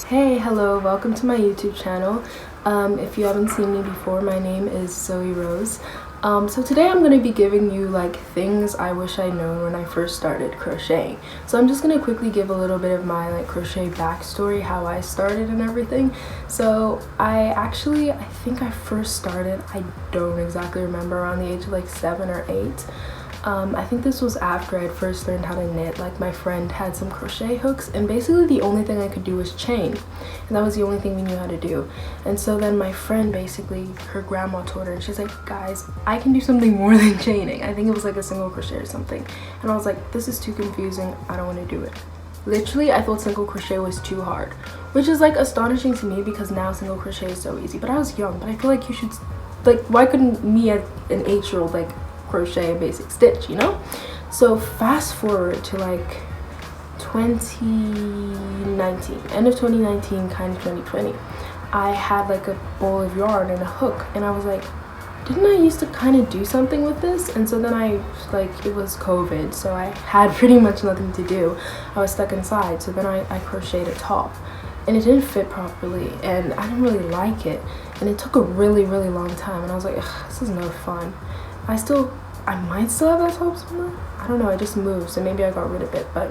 Hey, hello, welcome to my YouTube channel. If you haven't seen me before, my name is Zoe Rose. So today I'm going to be giving you like things I wish I known when I first started crocheting. So I'm just going to quickly give a little bit of my like crochet backstory, how I started and everything. So I think I first started, I don't exactly remember, around the age of like 7 or 8. I think this was after I'd first learned how to knit. Like my friend had some crochet hooks and basically the only thing I could do was chain, and that was the only thing we knew how to do. And so then my friend, basically her grandma told her, and she's like, guys, I can do something more than chaining. I think it was like a single crochet or something, and I was like, this is too confusing, I don't want to do it. Literally, I thought single crochet was too hard, which is like astonishing to me because now single crochet is so easy. But I was young, but I feel like you should, like, why couldn't me as an 8-year-old like crochet a basic stitch, you know? So fast forward to like 2019, end of 2019, kind of 2020, I had like a ball of yarn and a hook, and I was like, didn't I used to kind of do something with this? And so then it was COVID, so I had pretty much nothing to do. I was stuck inside, so then I crocheted a top, and it didn't fit properly, and I didn't really like it, and it took a really long time, and I was like, this is no fun. I might still have that top somewhere. I don't know, I just moved, so maybe I got rid of it, but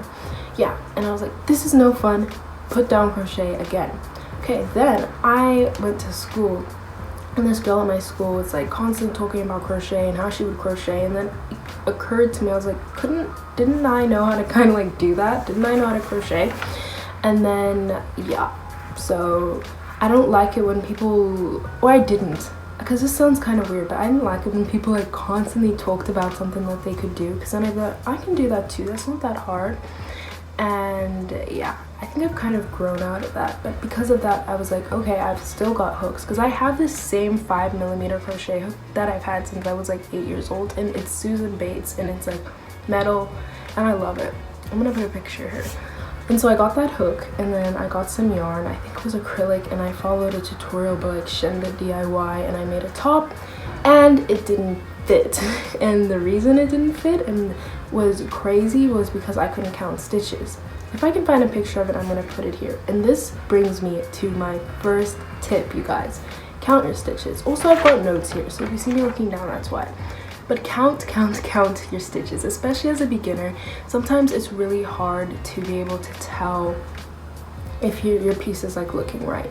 yeah. And I was like, this is no fun, put down crochet again. Okay, then I went to school, and this girl at my school was like constantly talking about crochet and how she would crochet, and then it occurred to me, I was like, didn't I know how to kind of like do that? Didn't I know how to crochet? And then, yeah, so I don't like it when people, or I didn't, because this sounds kind of weird, but I didn't like it when people like constantly talked about something that they could do, because then I thought, I can do that too, that's not that hard. And yeah, I think I've kind of grown out of that, but because of that I was like, okay, I've still got hooks, because I have this same 5mm crochet hook that I've had since I was like 8 years old, and it's Susan Bates, and it's like metal, and I love it. I'm gonna put a picture here. And so I got that hook, and then I got some yarn, I think it was acrylic, and I followed a tutorial by like Shenda DIY, and I made a top, and it didn't fit. And the reason it didn't fit and was crazy was because I couldn't count stitches. If I can find a picture of it, I'm gonna put it here. And this brings me to my first tip, you guys. Count your stitches. Also, I've got notes here, so if you see me looking down, that's why. But count your stitches, especially as a beginner. Sometimes it's really hard to be able to tell if your piece is like looking right,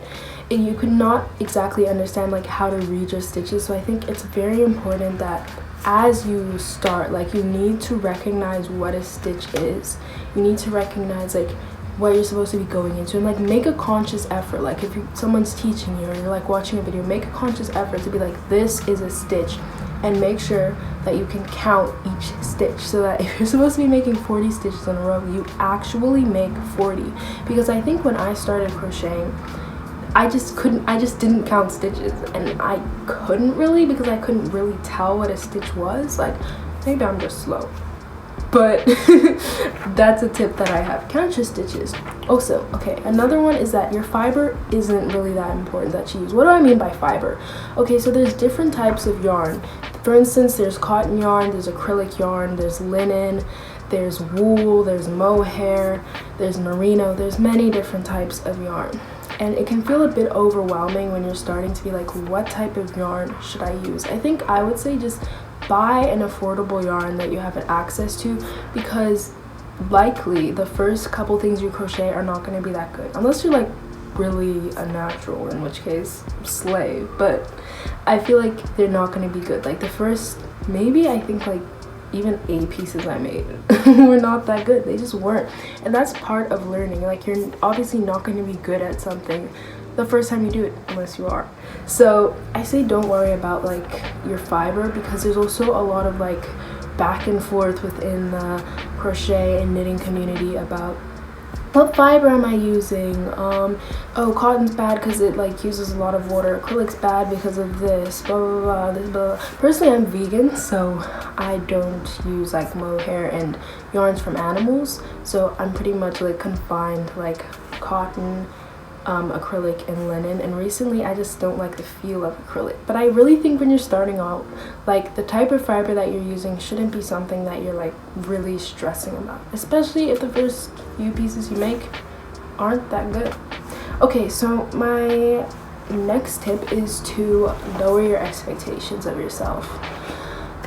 and you could not exactly understand like how to read your stitches. So I think it's very important that as you start, like, you need to recognize what a stitch is. You need to recognize like what you're supposed to be going into, and like make a conscious effort. Like if someone's teaching you or you're like watching a video, make a conscious effort to be like, this is a stitch, and make sure that you can count each stitch, so that if you're supposed to be making 40 stitches in a row, you actually make 40. Because I think when I started crocheting, I just didn't count stitches, and I couldn't really, because I couldn't really tell what a stitch was. Like, maybe I'm just slow, but that's a tip that I have. Count your stitches. Also, okay, another one is that your fiber isn't really that important that you use. What do I mean by fiber? Okay, so there's different types of yarn. For instance, there's cotton yarn, there's acrylic yarn, there's linen, there's wool, there's mohair, there's merino. There's many different types of yarn, and it can feel a bit overwhelming when you're starting to be like, what type of yarn should I use? I think I would say just buy an affordable yarn that you have access to, because likely the first couple things you crochet are not going to be that good, unless you're like really a natural, in which case slay. But I feel like they're not going to be good. Like the first, maybe, I think like even 8 pieces I made were not that good. They just weren't, and that's part of learning. Like, you're obviously not going to be good at something the first time you do it, unless you are. So I say don't worry about like your fiber, because there's also a lot of like back and forth within the crochet and knitting community about, what fiber am I using? Oh, cotton's bad because it like uses a lot of water. Acrylic's bad because of this, blah blah blah, this blah. Personally, I'm vegan, so I don't use like mohair and yarns from animals, so I'm pretty much like confined like cotton, acrylic, and linen. And recently I just don't like the feel of acrylic. But I really think when you're starting out, like, the type of fiber that you're using shouldn't be something that you're like really stressing about, especially if the first few pieces you make aren't that good. Okay, so my next tip is to lower your expectations of yourself.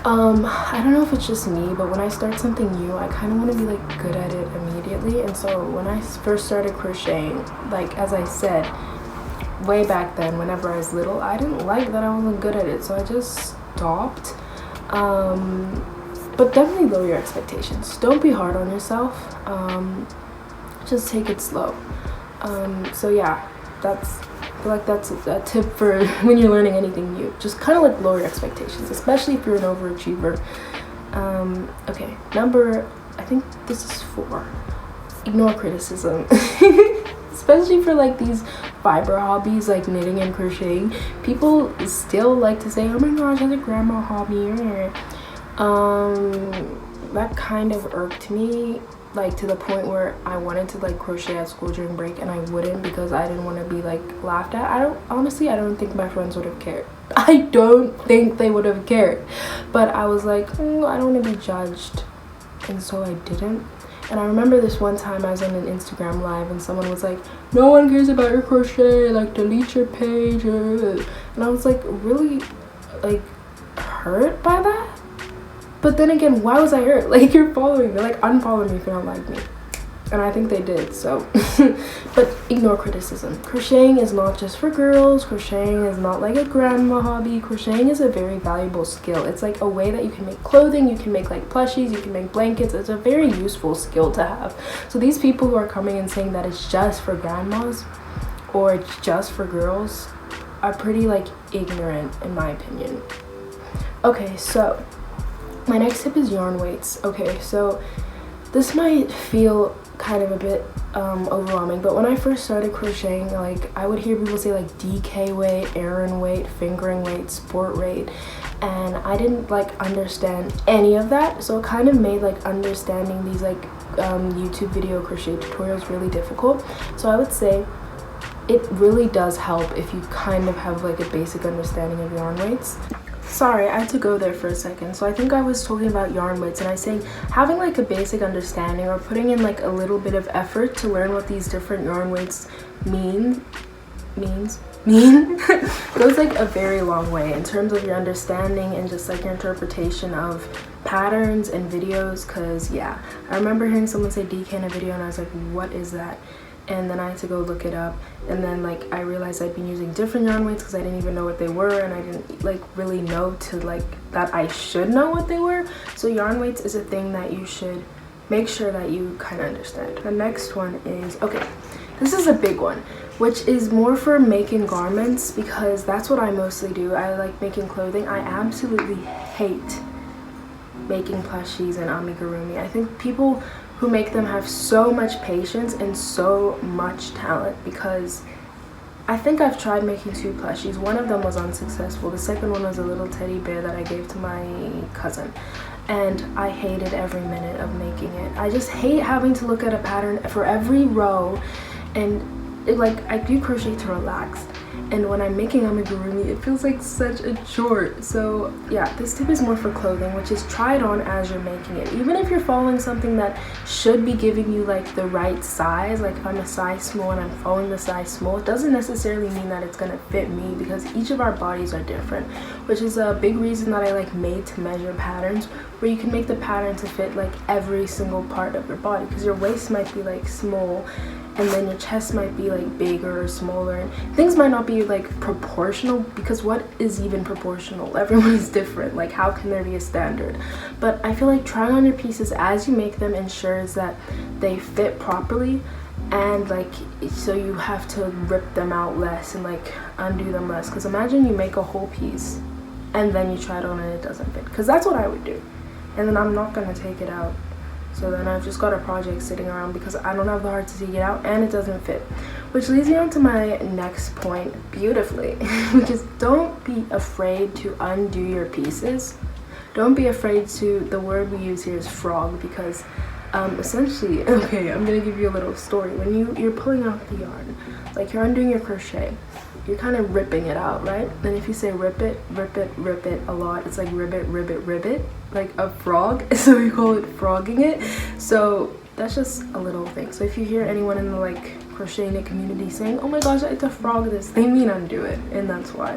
I don't know if it's just me, but when I start something new, I kind of want to be like good at it immediately. And so when I first started crocheting, like as I said, way back then, whenever I was little, I didn't like that I wasn't good at it, so I just stopped. But definitely lower your expectations. Don't be hard on yourself. Just take it slow. So yeah, I feel like that's a tip for when you're learning anything new. Just kind of like lower your expectations, especially if you're an overachiever. Okay, I think this is 4. Ignore criticism. Especially for like these fiber hobbies like knitting and crocheting. People still like to say, oh my gosh, that's a grandma hobby. That kind of irked me, like to the point where I wanted to like crochet at school during break and I wouldn't because I didn't want to be like laughed at. I don't think my friends would have cared. I don't think they would have cared, but I was like, I don't want to be judged, and so I didn't. And I remember this one time I was on an Instagram live and someone was like, no one cares about your crochet, like delete your page. And I was like really like hurt by that. But then again, why was I hurt? Like, you're following me, like unfollow me if you don't like me. And I think they did, so. But ignore criticism. Crocheting is not just for girls. Crocheting is not like a grandma hobby. Crocheting is a very valuable skill. It's like a way that you can make clothing, you can make like plushies, you can make blankets. It's a very useful skill to have. So these people who are coming and saying that it's just for grandmas or it's just for girls are pretty like ignorant in my opinion. Okay, so my next tip is yarn weights. Okay, so this might feel kind of a bit overwhelming, but when I first started crocheting, like I would hear people say like DK weight, Aran weight, fingering weight, sport weight, and I didn't like understand any of that, so it kind of made like understanding these like YouTube video crochet tutorials really difficult. So I would say it really does help if you kind of have like a basic understanding of yarn weights. Sorry, I had to go there for a second. So I think I was talking about yarn weights, and I was saying having like a basic understanding or putting in like a little bit of effort to learn what these different yarn weights mean goes like a very long way in terms of your understanding and just like your interpretation of patterns and videos. Because yeah, I remember hearing someone say DK in a video and I was like, what is that? And then I had to go look it up, and then like I realized I'd been using different yarn weights because I didn't even know what they were, and I didn't like really know to like that I should know what they were. So yarn weights is a thing that you should make sure that you kind of understand. The next one is, okay, this is a big one, which is more for making garments because that's what I mostly do. I like making clothing. I absolutely hate making plushies and amigurumi. I think people who make them have so much patience and so much talent, because I think I've tried making 2 plushies. One of them was unsuccessful. The second one was a little teddy bear that I gave to my cousin, and I hated every minute of making it. I just hate having to look at a pattern for every row, and like I do crochet to relax, and when I'm making amigurumi it feels like such a chore. So yeah, this tip is more for clothing, which is try it on as you're making it. Even if you're following something that should be giving you like the right size, like if I'm a size small and I'm following the size small, it doesn't necessarily mean that it's gonna fit me, because each of our bodies are different, which is a big reason that I like made to measure patterns, where you can make the pattern to fit like every single part of your body, because your waist might be like small and then your chest might be like bigger or smaller, and things might not be like proportional, because what is even proportional? Everyone is different. Like how can there be a standard? But I feel like trying on your pieces as you make them ensures that they fit properly, and like so you have to rip them out less and like undo them less. Because imagine you make a whole piece and then you try it on and it doesn't fit, because that's what I would do, and then I'm not gonna take it out. So then I've just got a project sitting around because I don't have the heart to take it out and it doesn't fit. Which leads me on to my next point beautifully, which is don't be afraid to undo your pieces. Don't be afraid to, the word we use here is frog, because essentially, okay, I'm gonna give you a little story. When you're pulling out the yarn, like you're undoing your crochet, you're kind of ripping it out, right? And if you say rip it, rip it, rip it a lot, it's like ribbit, ribbit, ribbit, like a frog. So we call it frogging it. So that's just a little thing. So if you hear anyone in the like crochet knit community saying, oh my gosh, I defrog this, they mean undo it, and that's why.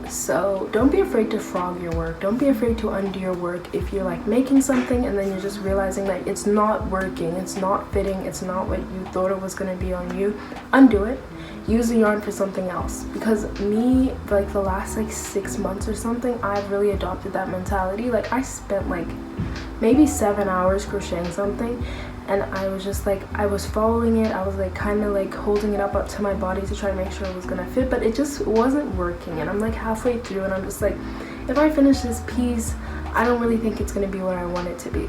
So don't be afraid to frog your work. Don't be afraid to undo your work if you're like making something and then you're just realizing that it's not working, it's not fitting, it's not what you thought it was going to be on you. Undo it. Use the yarn for something else. Because me, like the last like 6 months or something, I've really adopted that mentality. Like I spent like maybe 7 hours crocheting something, and I was just like, I was following it, I was like kind of like holding it up to my body to try to make sure it was gonna fit, but it just wasn't working. And I'm like halfway through and I'm just like, if I finish this piece, I don't really think it's gonna be what I want it to be.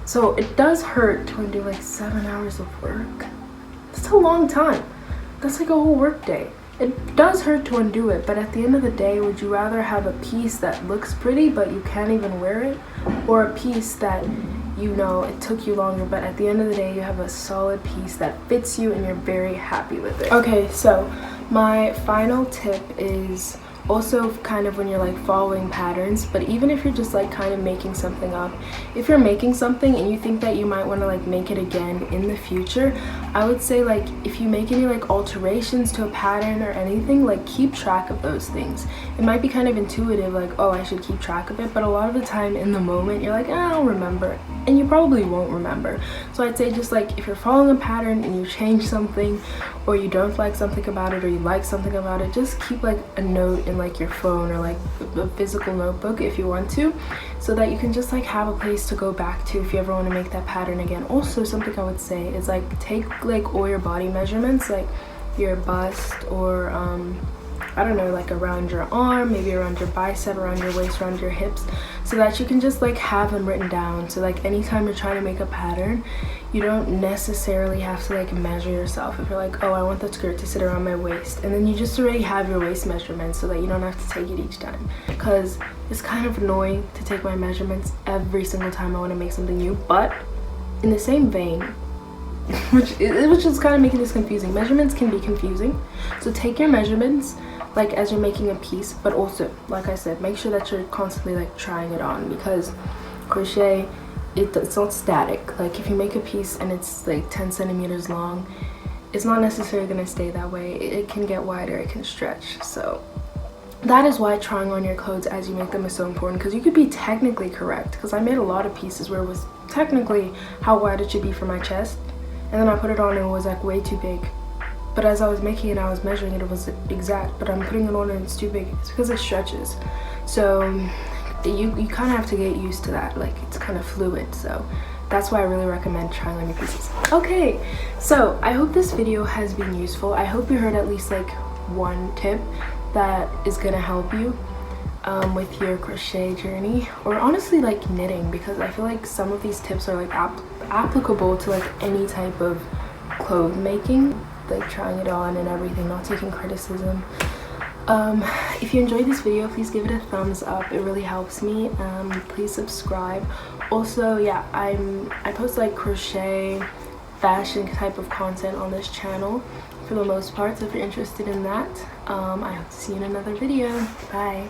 So it does hurt to undo like 7 hours of work. That's a long time. That's like a whole work day. It does hurt to undo it, but at the end of the day, would you rather have a piece that looks pretty but you can't even wear it, or a piece that, you know, it took you longer, but at the end of the day you have a solid piece that fits you and you're very happy with it? Okay, so my final tip is also kind of when you're like following patterns, but even if you're just like kind of making something up, if you're making something and you think that you might want to like make it again in the future, I would say like if you make any like alterations to a pattern or anything, like keep track of those things. It might be kind of intuitive, like, oh, I should keep track of it, but a lot of the time in the moment you're like, I don't remember, and you probably won't remember. So I'd say just like if you're following a pattern and you change something, or you don't like something about it, or you like something about it, just keep like a note in like your phone or like a physical notebook if you want to, so that you can just like have a place to go back to if you ever want to make that pattern again. Also, something I would say is like take like all your body measurements, like your bust, or I don't know, like around your arm, maybe around your bicep, around your waist, around your hips, so that you can just like have them written down. So like anytime you're trying to make a pattern, you don't necessarily have to like measure yourself. If you're like, oh, I want the skirt to sit around my waist, and then you just already have your waist measurements so that you don't have to take it each time. Because it's kind of annoying to take my measurements every single time I want to make something new. But in the same vein, which is kind of making this confusing, measurements can be confusing. So take your measurements like as you're making a piece, but also, like I said, make sure that you're constantly like trying it on, because crochet, it's not static. Like if you make a piece and it's like 10 centimeters long, it's not necessarily going to stay that way. It can get wider, it can stretch. So that is why trying on your clothes as you make them is so important, because you could be technically correct, because I made a lot of pieces where it was technically how wide it should be for my chest, and then I put it on and it was like way too big. But as I was making it, I was measuring it, it was exact, but I'm putting it on and it's too big. It's because it stretches. So you kind of have to get used to that. Like it's kind of fluid. So that's why I really recommend trying on your pieces. Okay, so I hope this video has been useful. I hope you heard at least like one tip that is gonna help you with your crochet journey, or honestly like knitting, because I feel like some of these tips are like applicable to like any type of clothes making, like trying it on and everything, not taking criticism. If you enjoyed this video, please give it a thumbs up, it really helps me. Please subscribe. Also, yeah, I post like crochet fashion type of content on this channel for the most part, so if you're interested in that, I hope to see you in another video. Bye.